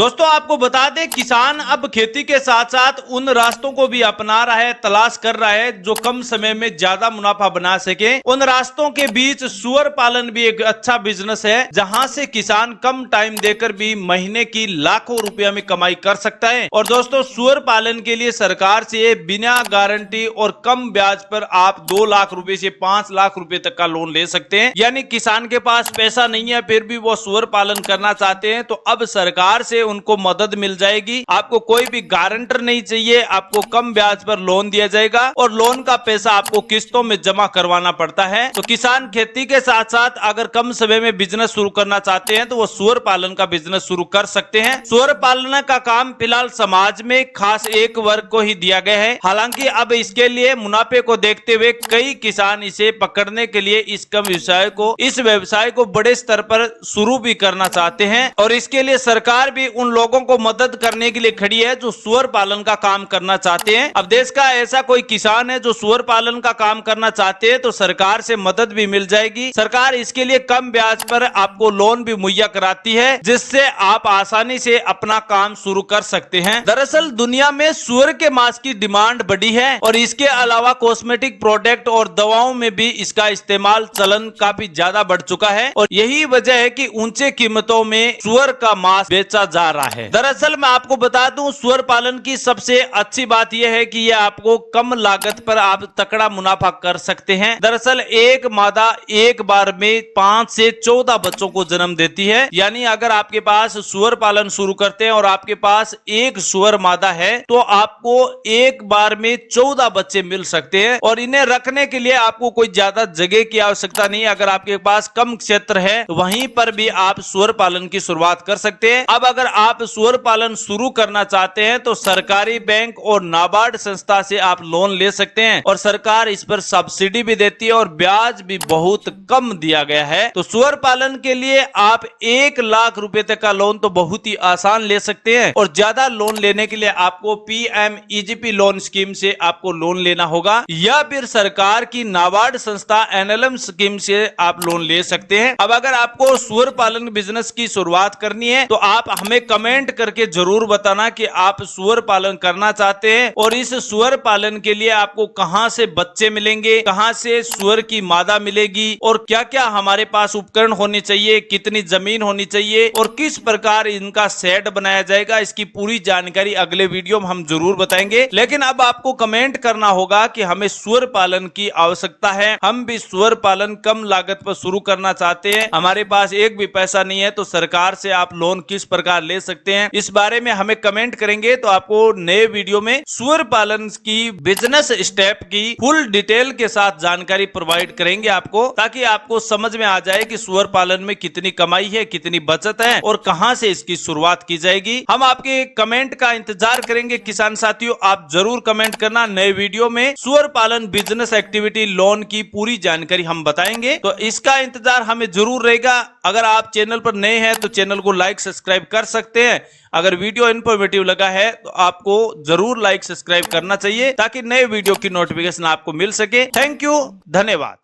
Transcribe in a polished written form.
दोस्तों आपको बता दें, किसान अब खेती के साथ साथ उन रास्तों को भी अपना रहा है, तलाश कर रहा है जो कम समय में ज्यादा मुनाफा बना सके। उन रास्तों के बीच सुअर पालन भी एक अच्छा बिजनेस है, जहां से किसान कम टाइम देकर भी महीने की लाखों रुपया में कमाई कर सकता है। और दोस्तों सुअर पालन के लिए सरकार से बिना गारंटी और कम ब्याज पर आप 2 लाख रुपए से 5 लाख रुपए तक का लोन ले सकते हैं। यानी किसान के पास पैसा नहीं है फिर भी वो सुअर पालन करना चाहते हैं, तो अब सरकार से उनको मदद मिल जाएगी। आपको कोई भी गारंटर नहीं चाहिए, आपको कम ब्याज पर लोन दिया जाएगा और लोन का पैसा आपको किस्तों में जमा करवाना पड़ता है। तो किसान खेती के साथ साथ अगर कम समय में बिजनेस शुरू करना चाहते हैं तो वो सुअर पालन का बिजनेस शुरू कर सकते हैं। सुअर पालन का काम फिलहाल समाज में खास एक वर्ग को ही दिया गया है। हालांकि अब इसके लिए मुनाफे को देखते हुए कई किसान इसे पकड़ने के लिए इस व्यवसाय को बड़े स्तर पर शुरू भी करना चाहते हैं। और इसके लिए सरकार भी उन लोगों को मदद करने के लिए खड़ी है जो सुअर पालन का काम करना चाहते हैं। अब देश का ऐसा कोई किसान है जो सुअर पालन का काम करना चाहते हैं तो सरकार से मदद भी मिल जाएगी। सरकार इसके लिए कम ब्याज पर आपको लोन भी मुहैया कराती है, जिससे आप आसानी से अपना काम शुरू कर सकते हैं। दरअसल दुनिया में सुअर के मांस की डिमांड बढ़ी है और इसके अलावा कॉस्मेटिक प्रोडक्ट और दवाओं में भी इसका इस्तेमाल चलन काफी ज्यादा बढ़ चुका है और यही वजह है कि ऊंचे कीमतों में सुअर का मांस बेचा जा रहा है। दरअसल मैं आपको बता दूं, सुअर पालन की सबसे अच्छी बात यह है कि यह आपको कम लागत पर आप तकड़ा मुनाफा कर सकते हैं। दरअसल एक मादा एक बार में 5 से 14 बच्चों को जन्म देती है। यानी अगर आपके पास सुअर पालन शुरू करते हैं और आपके पास एक सुअर मादा है तो आपको एक बार में 14 बच्चे मिल सकते हैं। और इन्हें रखने के लिए आपको कोई ज्यादा जगह की आवश्यकता नहीं है। अगर आपके पास कम क्षेत्र है तो वहीं पर भी आप सुअर पालन की शुरुआत कर सकते हैं। अब अगर आप सुअर पालन शुरू करना चाहते हैं तो सरकारी बैंक और नाबार्ड संस्था से आप लोन ले सकते हैं और सरकार इस पर सब्सिडी भी देती है और ब्याज भी बहुत कम दिया गया है। तो सुअर पालन के लिए आप 1 लाख रुपए तक का लोन तो बहुत ही आसान ले सकते हैं और ज्यादा लोन लेने के लिए आपको PMEGP लोन स्कीम से आपको लोन लेना होगा या फिर सरकार की नाबार्ड संस्था NLM स्कीम से आप लोन ले सकते हैं। अब अगर आपको सुअर पालन बिजनेस की शुरुआत करनी है तो आप हमें कमेंट करके जरूर बताना कि आप सुअर पालन करना चाहते हैं और इस सुअर पालन के लिए आपको कहां से बच्चे मिलेंगे, कहां से सुअर की मादा मिलेगी और क्या क्या हमारे पास उपकरण होने चाहिए, कितनी जमीन होनी चाहिए और किस प्रकार इनका शेड बनाया जाएगा, इसकी पूरी जानकारी अगले वीडियो में हम जरूर बताएंगे। लेकिन अब आपको कमेंट करना होगा कि हमें सुअर पालन की आवश्यकता है, हम भी सुअर पालन कम लागत पर शुरू करना चाहते हैं, हमारे पास एक भी पैसा नहीं है, तो सरकार से आप लोन किस प्रकार ले सकते हैं, इस बारे में हमें कमेंट करेंगे तो आपको नए वीडियो में सुअर पालन की बिजनेस स्टेप की फुल डिटेल के साथ जानकारी प्रोवाइड करेंगे आपको, ताकि आपको समझ में आ जाए कि सुअर पालन में कितनी कमाई है, कितनी बचत है और कहां से इसकी शुरुआत की जाएगी। हम आपके कमेंट का इंतजार करेंगे किसान साथियों, आप जरूर कमेंट करना। नए वीडियो में सुअर पालन बिजनेस एक्टिविटी लोन की पूरी जानकारी हम बताएंगे, तो इसका इंतजार हमें जरूर रहेगा। अगर आप चैनल पर नए हैं तो चैनल को लाइक सब्सक्राइब कर सकते हैं। अगर वीडियो इन्फॉर्मेटिव लगा है तो आपको जरूर लाइक सब्सक्राइब करना चाहिए ताकि नए वीडियो की नोटिफिकेशन आपको मिल सके। थैंक यू, धन्यवाद।